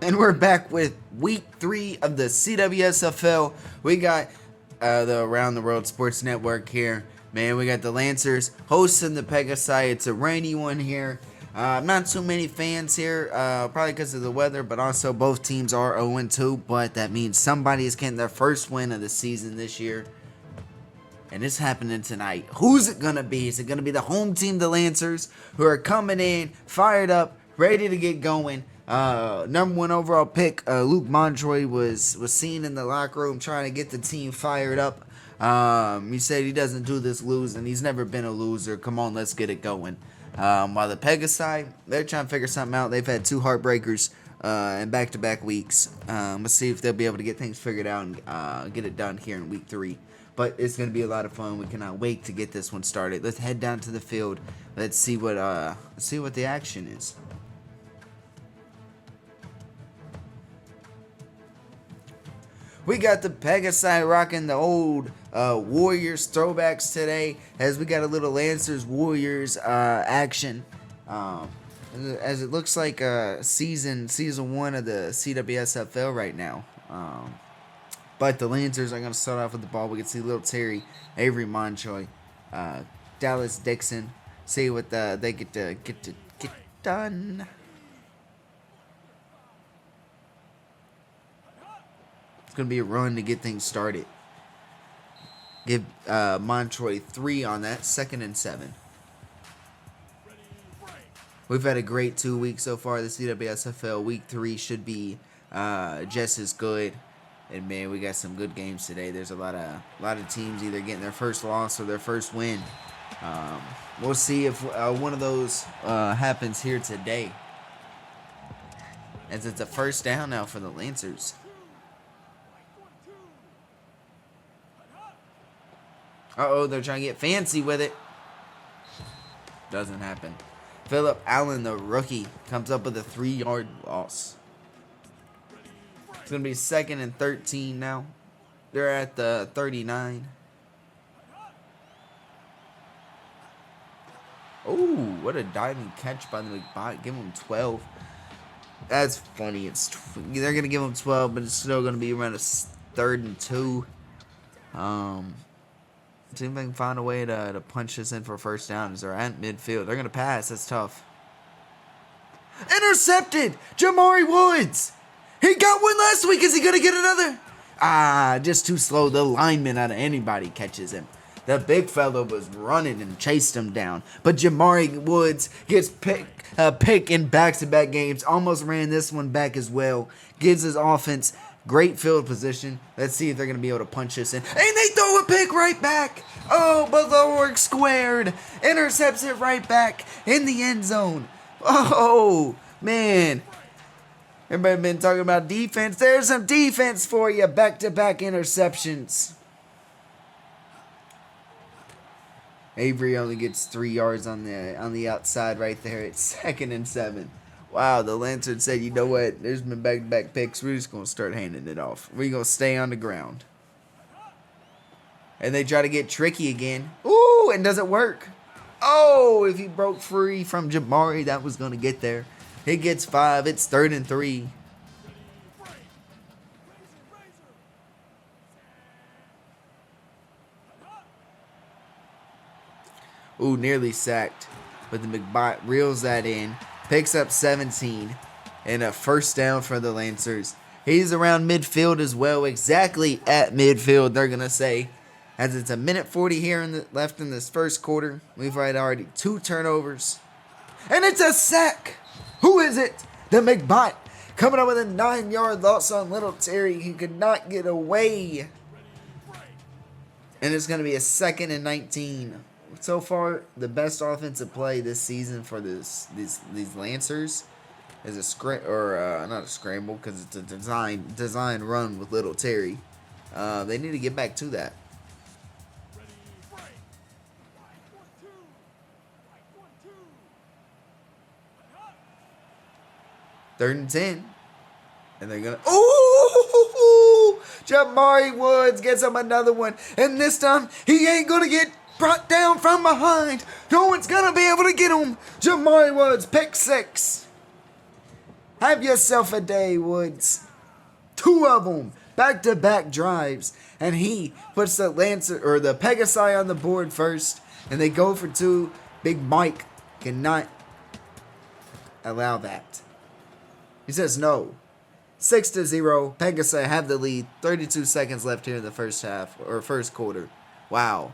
And we're back with week 3 of the CWSFL. We got the Around the World Sports Network here. Man, we got the Lancers hosting the Pegasi. It's a rainy one here. Not too many fans here, probably because of the weather, but also both teams are 0-2. But that means somebody is getting their first win of the season this year. And it's happening tonight. Who's it going to be? Is it going to be the home team, the Lancers, who are coming in, fired up, ready to get going? Number 1 overall pick, Luke Montroy, was seen in the locker room trying to get the team fired up. He said he doesn't do this losing. He's never been a loser. Come on, let's get it going. While the Pegasi, they're trying to figure something out. They've had 2 heartbreakers in back-to-back weeks. Let's see if they'll be able to get things figured out and get it done here in week 3. But it's going to be a lot of fun. We cannot wait to get this one started. Let's head down to the field. Let's see what the action is. We got the Pegasi rocking the old Warriors throwbacks today, as we got a little Lancers Warriors action. As it looks like season 1 of the CWSFL right now. But the Lancers are going to start off with the ball. We can see little Terry, Avery Montroy, Dallas Dixon. See what they get done. It's going to be a run to get things started. Give Montroy 3 on that. 2nd and 7. We've had a great 2 weeks so far. The CWSFL week 3 should be just as good. And man, we got some good games today. There's a lot of teams either getting their first loss or their first win. We'll see if one of those happens here today, as it's a first down now for the Lancers. They're trying to get fancy with it. Doesn't happen. Phillip Allen, the rookie, comes up with a 3-yard loss. It's going to be 2nd and 13 now. They're at the 39. Oh, what a diving catch by the McBot. Give him 12. That's funny. They're going to give him 12, but it's still going to be around a 3rd and 2. See if they can find a way to punch this in for a first down. As they're at midfield. They're going to pass. That's tough. Intercepted! Jamari Woods! He got one last week. Is he going to get another? Just too slow. The lineman out of anybody catches him. The big fella was running and chased him down. But Jamari Woods gets pick in back-to-back games. Almost ran this one back as well. Gives his offense great field position. Let's see if they're going to be able to punch this in. And they throw a pick right back. Oh, but the work squared. Intercepts it right back in the end zone. Oh, man. Everybody been talking about defense. There's some defense for you. Back-to-back interceptions. Avery only gets 3 yards on the outside right there. It's 2nd and 7. Wow, the Lancers said, you know what? There's been back-to-back picks. We're just going to start handing it off. We're going to stay on the ground. And they try to get tricky again. Ooh, and does it work? Oh, if he broke free from Jamari, that was going to get there. He gets 5. It's 3rd and 3. Ooh, nearly sacked. But the McBot reels that in. Picks up 17. And a first down for the Lancers. He's around midfield as well. Exactly at midfield, they're going to say. As it's a minute 40 here left in this first quarter. We've had already 2 turnovers. And it's a sack. Who is it? The McBot coming up with a 9-yard loss on little Terry. He could not get away. And it's going to be a 2nd and 19. So far, the best offensive play this season for these Lancers is not a scramble, because it's a design run with little Terry. They need to get back to that. Third and 10. And they're going to... Ooh! Jamari Woods gets him another one. And this time, he ain't going to get brought down from behind. No one's going to be able to get him. Jamari Woods, pick 6. Have yourself a day, Woods. 2 of them, back-to-back drives, and he puts the Lancer or the Pegasi on the board first, and they go for 2. Big Mike cannot allow that. He says no. 6-0. Pegasi have the lead. 32 seconds left here in the first half or first quarter. Wow.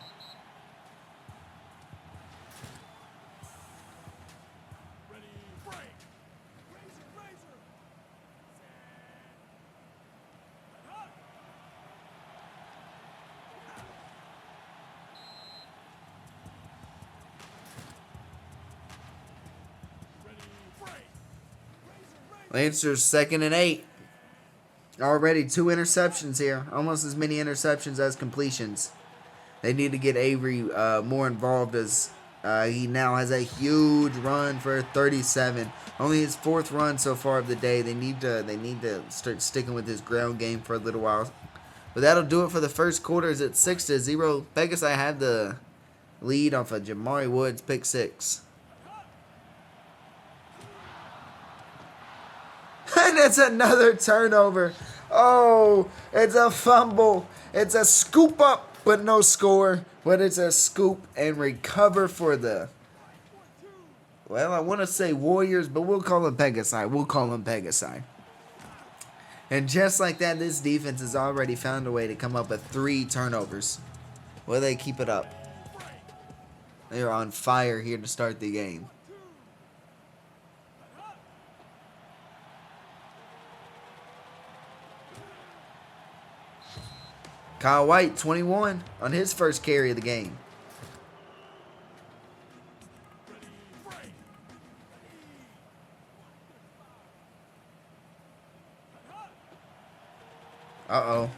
Lancers 2nd and 8. Already 2 interceptions here. Almost as many interceptions as completions. They need to get Avery more involved as he now has a huge run for 37. Only his 4th run so far of the day. They need to start sticking with his ground game for a little while. But that'll do it for the first quarter. It's at 6-0. Pegasi had the lead off of Jamari Woods pick 6. And it's another turnover. Oh, it's a fumble. It's a scoop up, but no score. But it's a scoop and recover for the, well, I want to say Warriors, but we'll call them Pegasi. And just like that, this defense has already found a way to come up with 3 turnovers. Will they keep it up? They are on fire here to start the game. Kyle White, 21 on his first carry of the game. Uh-oh.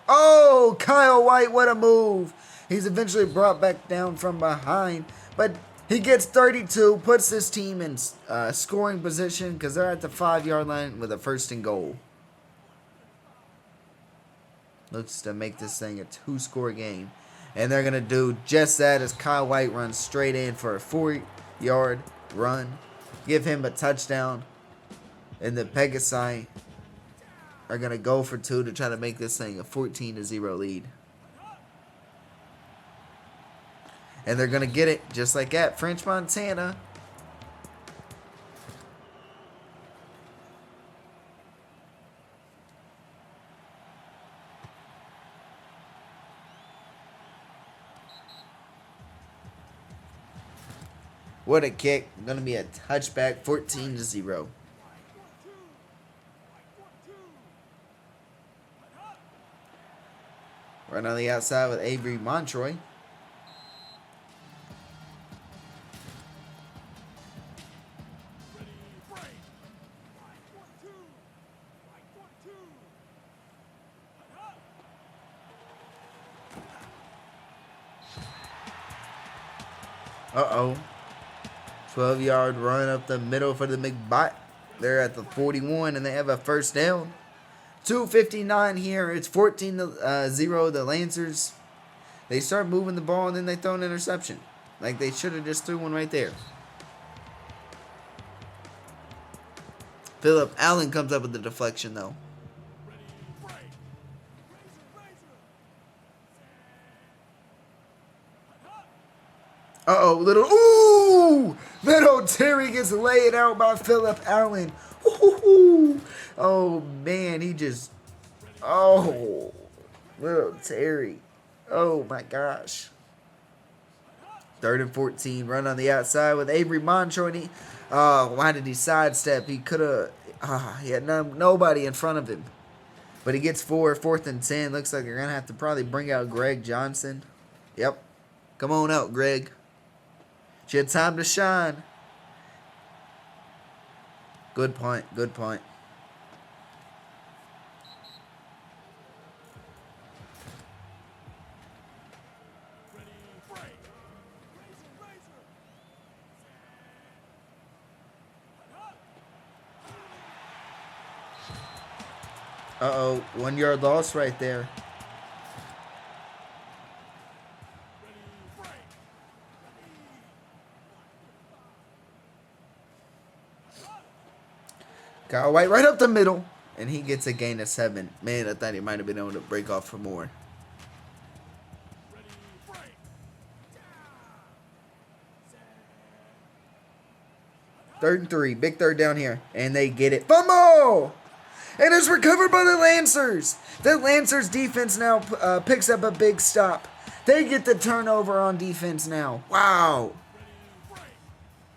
Oh, Kyle White, what a move. He's eventually brought back down from behind, but he gets 32, puts his team in scoring position because they're at the 5-yard line with a 1st and goal. Looks to make this thing a 2-score game. And they're going to do just that as Kyle White runs straight in for a 4-yard run. Give him a touchdown. And the Pegasi are going to go for 2 to try to make this thing a 14-0 lead. And they're going to get it just like at French Montana. What a kick. Going to be a touchback, 14-0. Right on the outside with Avery Montroy. Uh-oh. 12-yard run up the middle for the McBot. They're at the 41, and they have a 1st down. 2:59 here. It's 14-0, the Lancers. They start moving the ball, and then they throw an interception. Like they should have just threw one right there. Phillip Allen comes up with the deflection, though. Uh-oh, little Terry gets laid out by Phillip Allen. Ooh. Oh, man, little Terry. Oh, my gosh. 3rd and 14, run on the outside with Avery Montroy. Why did he sidestep? He could have, he had nobody in front of him. But he gets 4th and 10. Looks like they're going to have to probably bring out Greg Johnson. Yep. Come on out, Greg. It's your time to shine. Good point. Good point. Uh-oh. 1-yard loss right there. Kyle White right up the middle. And he gets a gain of 7. Man, I thought he might have been able to break off for more. Third and 3. Big third down here. And they get it. Fumble! And it's recovered by the Lancers. The Lancers defense now picks up a big stop. They get the turnover on defense now. Wow.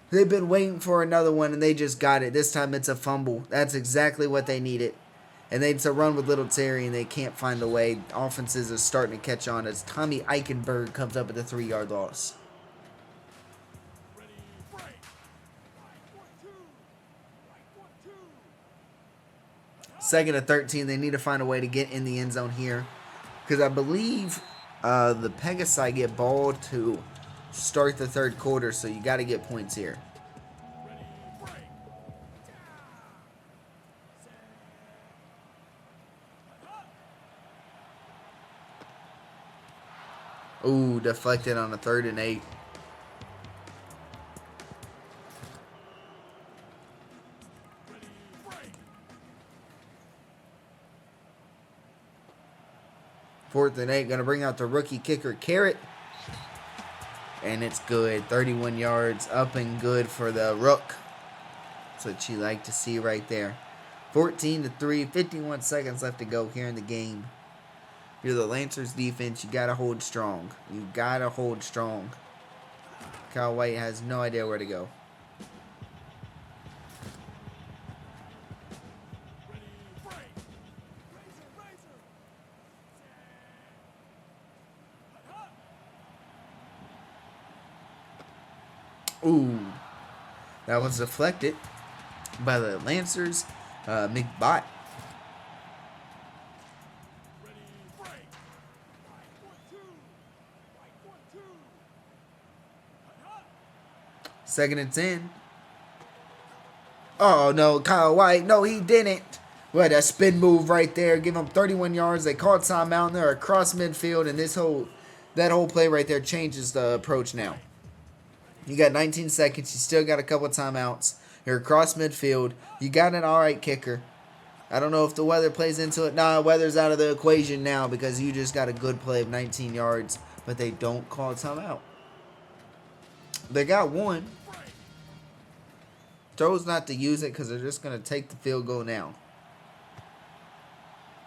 They've been waiting for another one, and they just got it. This time it's a fumble. That's exactly what they needed. And it's a run with little Terry, and they can't find a way. Offenses are starting to catch on as Tommy Eichenberg comes up with a 3-yard loss. Second and 13. They need to find a way to get in the end zone here. Because I believe the Pegasi get ball to start the third quarter, so you got to get points here. Ooh, deflected on a 3rd and 8. Fourth and 8, going to bring out the rookie kicker, Carrot. And it's good. 31 yards, up and good for the Rook. That's what you like to see right there. 14-3, 51 seconds left to go here in the game. If you're the Lancers defense, you got to hold strong. You got to hold strong. Kyle White has no idea where to go. Ooh, that was deflected by the Lancers, McBot. Second and 10. Oh, no, Kyle White. No, he didn't. What a spin move right there. Give him 31 yards. They called timeout, and they're across midfield, and that whole play right there changes the approach now. You got 19 seconds. You still got a couple timeouts. You're across midfield. You got an all right kicker. I don't know if the weather plays into it. Nah, weather's out of the equation now because you just got a good play of 19 yards, but they don't call timeout. They got one. Chose not to use it because they're just going to take the field goal now.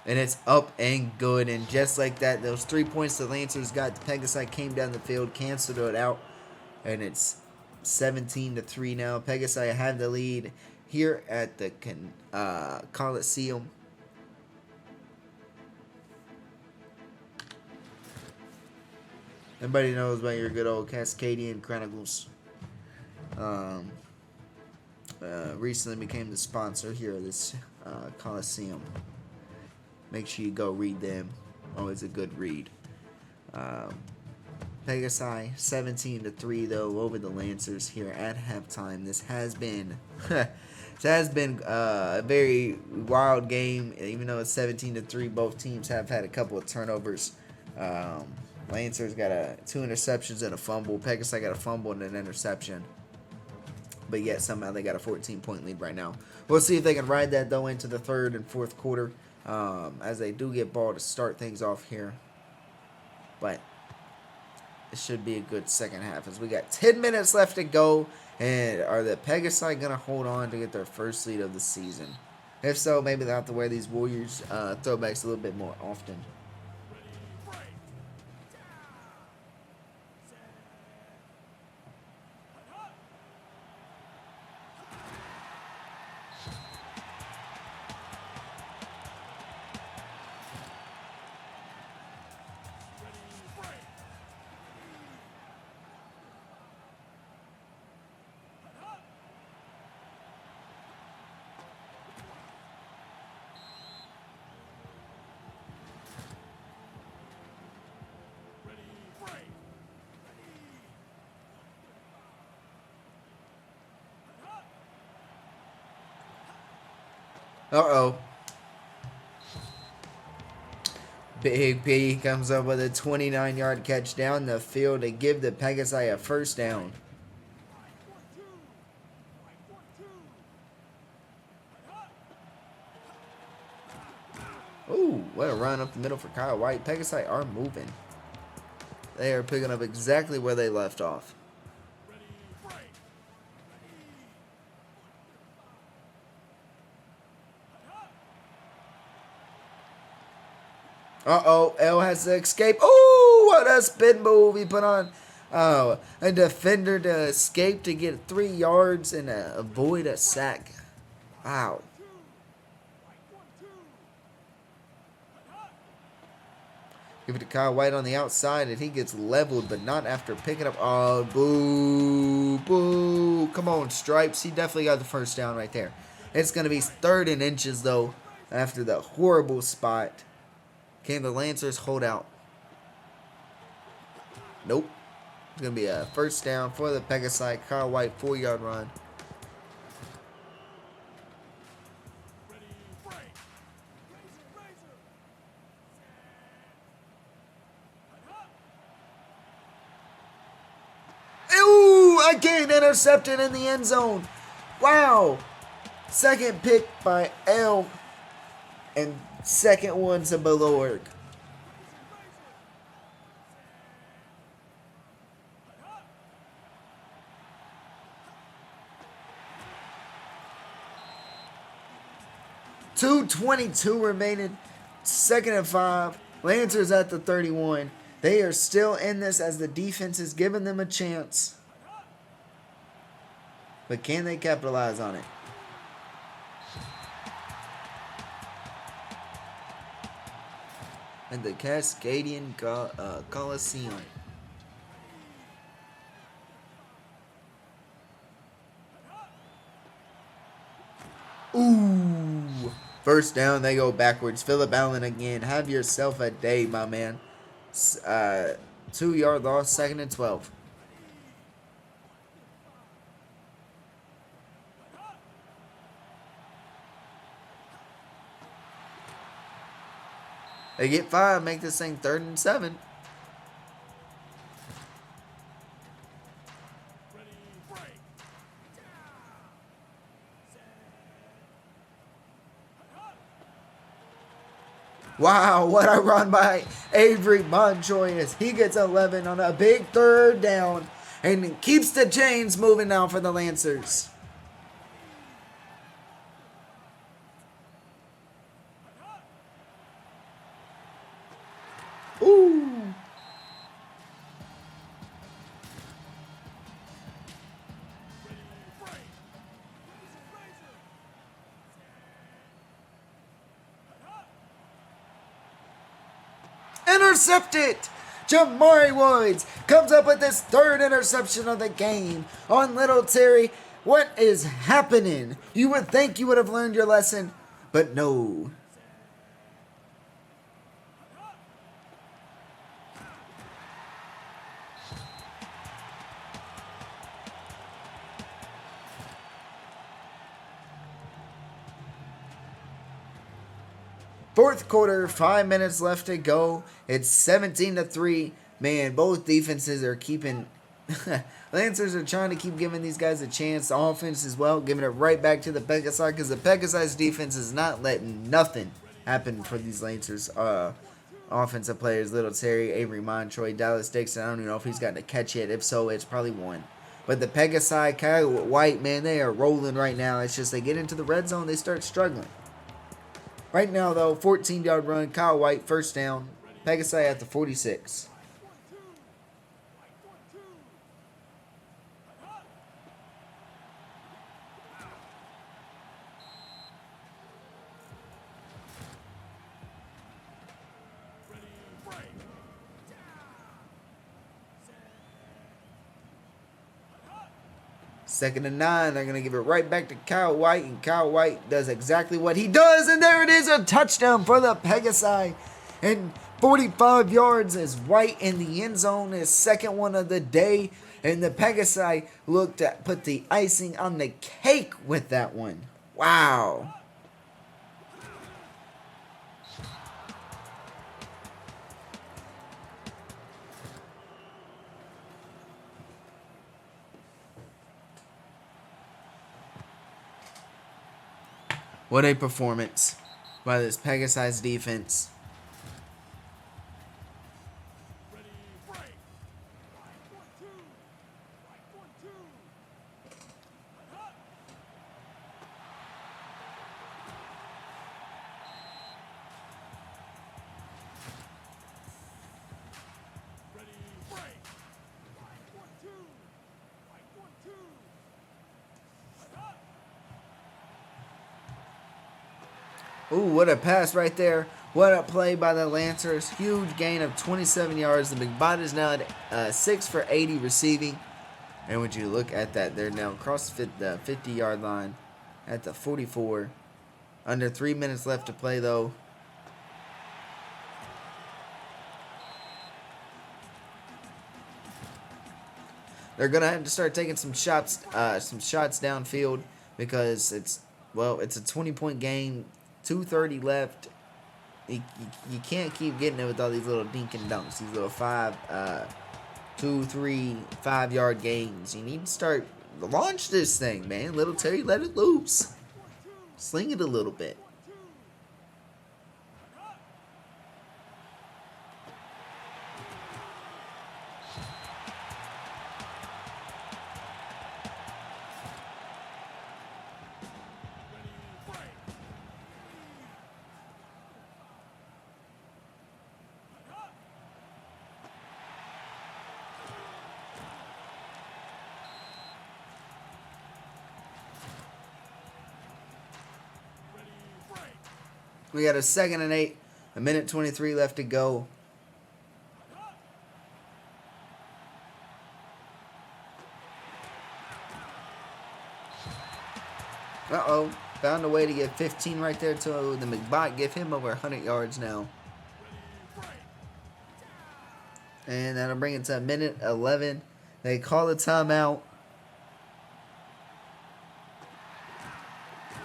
And it's up and good. And just like that, those 3 points the Lancers got, the Pegasi came down the field, canceled it out. And it's 17-3 now. Pegasi have the lead here at the Coliseum. Everybody knows about your good old Cascadian Chronicles. Recently became the sponsor here of this Coliseum. Make sure you go read them. Always a good read. Pegasi 17-3 though over the Lancers here at halftime. This has been a very wild game. Even though it's 17-3, both teams have had a couple of turnovers. Lancers got 2 interceptions and a fumble. Pegasi got a fumble and an interception. But yet somehow they got a 14-point lead right now. We'll see if they can ride that though into the third and fourth quarter, as they do get ball to start things off here. But it should be a good second half as we got 10 minutes left to go. And are the Pegasi going to hold on to get their first lead of the season? If so, maybe they'll have to wear these Warriors throwbacks a little bit more often. Uh-oh. Big P comes up with a 29-yard catch down the field to give the Pegasi a first down. Ooh, what a run up the middle for Kyle White. Pegasi are moving. They are picking up exactly where they left off. Uh-oh, L has to escape. Oh, what a spin move he put on. Oh, a defender to escape to get 3 yards and avoid a sack. Wow. Give it to Kyle White on the outside, and he gets leveled, but not after picking up. Oh, boo, boo. Come on, Stripes. He definitely got the first down right there. It's going to be 3rd and inches, though, after the horrible spot. Can the Lancers hold out? Nope. It's going to be a first down for the Pegasi. Kyle White, 4-yard run. Ooh, again intercepted in the end zone. Wow. Second pick by L. And second one to Belorg. .222 remaining. 2nd and 5. Lancers at the 31. They are still in this as the defense is giving them a chance. But can they capitalize on it? And the Cascadian Coliseum. Ooh. First down, they go backwards. Phillip Allen again. Have yourself a day, my man. 2-yard loss, 2nd and 12. They get 5, make this thing 3rd and 7. Wow, what a run by Avery Montroy. He gets 11 on a big 3rd down and keeps the chains moving now for the Lancers. Ooh. Intercepted! Jamari Woods comes up with his 3rd interception of the game on Little Terry. What is happening? You would think you would have learned your lesson, but no. Fourth quarter, 5 minutes left to go. It's 17-3. Man, both defenses are keeping... Lancers are trying to keep giving these guys a chance. The offense as well, giving it right back to the Pegasi, because the Pegasi's defense is not letting nothing happen for these Lancers offensive players. Little Terry, Avery Montroy, Dallas Dixon. I don't even know if he's gotten a catch yet. If so, it's probably 1. But the Pegasi, Kyle White, man, they are rolling right now. It's just they get into the red zone, they start struggling. Right now, though, 14-yard run. Kyle White, first down. Pegasi at the 46. Second and 9. They're going to give it right back to Kyle White. And Kyle White does exactly what he does. And there it is, a touchdown for the Pegasi. And 45 yards is White in the end zone. His second one of the day. And the Pegasi looked at put the icing on the cake with that one. Wow. What a performance. by this Pegasi defense. Ooh, what a pass right there. What a play by the Lancers. Huge gain of 27 yards. The McBot is now at 6 for 80 receiving. And would you look at that, they're now across the 50-yard line at the 44. Under 3 minutes left to play, though. They're going to have to start taking some shots downfield because it's a 20-point game. 2:30 left. You can't keep getting it with all these little dink and dunks. These little 2, 3, 5 yard gains. You need to start launch this thing, man. Little Terry, let it loose. Sling it a little bit. We got a 2nd and 8. A minute 23 left to go. Uh-oh. Found a way to get 15 right there to the McBot. Give him over 100 yards now. And that'll bring it to a minute 11. They call the timeout.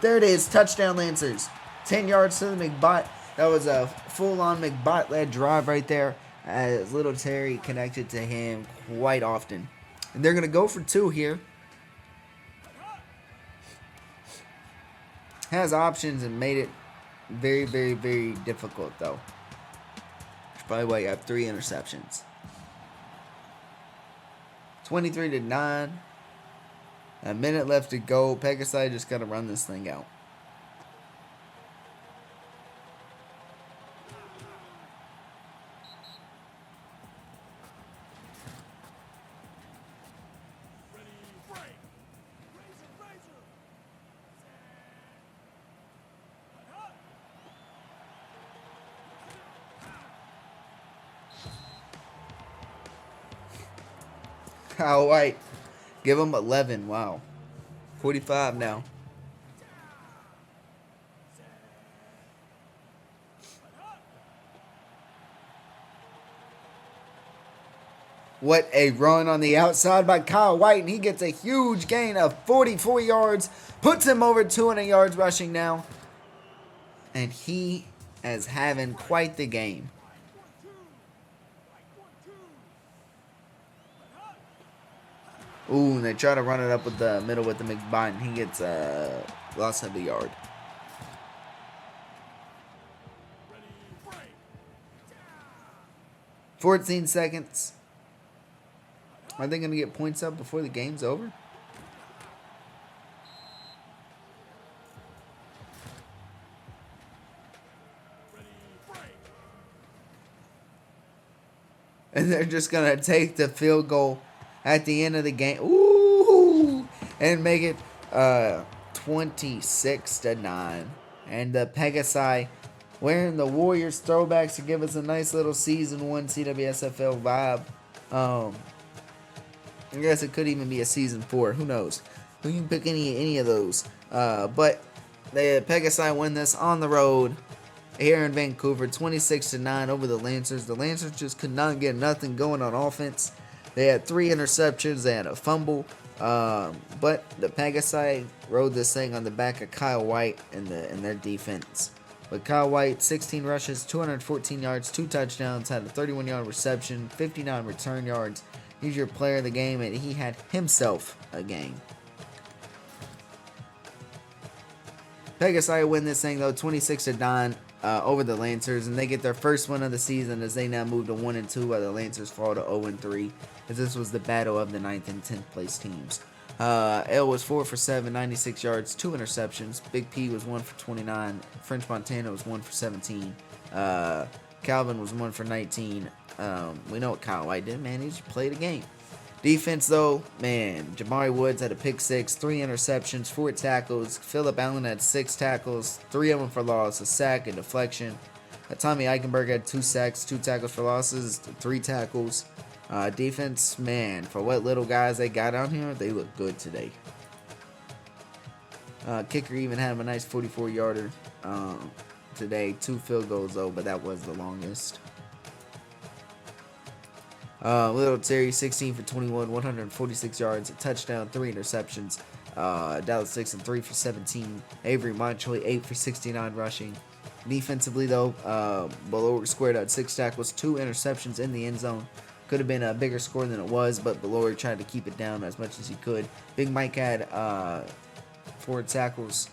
There it is. Touchdown, Lancers. 10 yards to the McBot. That was a full-on McBot-led drive right there, as little Terry connected to him quite often. And they're going to go for 2 here. Has options and made it very, very, very difficult, though. That's probably why you have 3 interceptions. 23-9. A minute left to go. Pegasi just got to run this thing out. Kyle White. Give him 11. Wow. 45 now. What a run on the outside by Kyle White. And he gets a huge gain of 44 yards. Puts him over 200 yards rushing now. And he is having quite the game. Ooh, and they try to run it up with the middle with the McBot, and he gets lost of a yard. $14 seconds. Are they going to get points up before the game's over? And they're just going to take the field goal at the end of the game. Ooh! And make it 26-9. And the Pegasi wearing the Warriors throwbacks to give us a nice little Season 1 CWSFL vibe. I guess it could even be a Season 4. Who knows? Who can pick any of those? But the Pegasi win this on the road here in Vancouver, 26-9 over the Lancers. The Lancers just could not get nothing going on offense. They had 3 interceptions. They had a fumble. But the Pegasi rode this thing on the back of Kyle White and their defense. But Kyle White, 16 rushes, 214 yards, 2 touchdowns, had a 31-yard reception, 59 return yards. He's your player of the game, and he had himself a game. Pegasi win this thing though, 26-9 over the Lancers, and they get their first win of the season as they now move to 1-2, while the Lancers fall to 0-3. As this was the battle of the 9th and 10th place teams. L was 4 for 7, 96 yards, 2 interceptions. Big P was 1 for 29. French Montana was 1 for 17. Calvin was 1 for 19. We know what Kyle White did, man. He just played a game. Defense, though, man, Jamari Woods had a pick 6, 3 interceptions, 4 tackles. Phillip Allen had 6 tackles, 3 of them for loss, a sack, and deflection. Tommy Eichenberg had 2 sacks, 2 tackles for losses, 3 tackles. Defense, man, for what little guys they got out here, they look good today. Kicker even had him a nice 44-yarder today. 2 field goals, though, but that was the longest. Little Terry, 16 for 21, 146 yards, a touchdown, 3 interceptions. Dallas Dixon, 3 for 17. Avery Montoy, 8 for 69 rushing. Defensively, though, Belor squared out 6 tackles, 2 interceptions in the end zone. Could have been a bigger score than it was, but Belor tried to keep it down as much as he could. Big Mike had 4 tackles.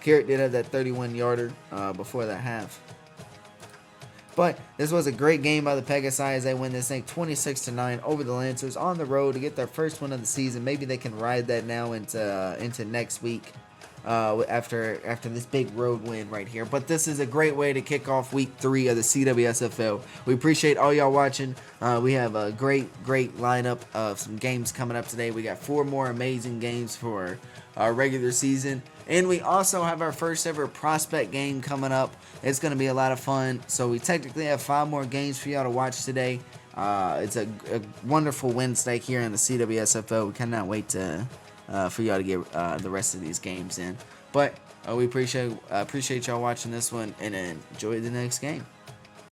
Carrot did have that 31-yarder before that half. But this was a great game by the Pegasi as they win this thing 26-9 over the Lancers on the road to get their first win of the season. Maybe they can ride that now into next week after this big road win right here. But this is a great way to kick off week 3 of the CWSFL. We appreciate all y'all watching. We have a great lineup of some games coming up today. We got 4 more amazing games for our regular season. And we also have our first ever prospect game coming up. It's going to be a lot of fun. So we technically have 5 more games for y'all to watch today. It's a wonderful Wednesday here in the CWSFL. We cannot wait for y'all to get the rest of these games in. But we appreciate y'all watching this one and enjoy the next game.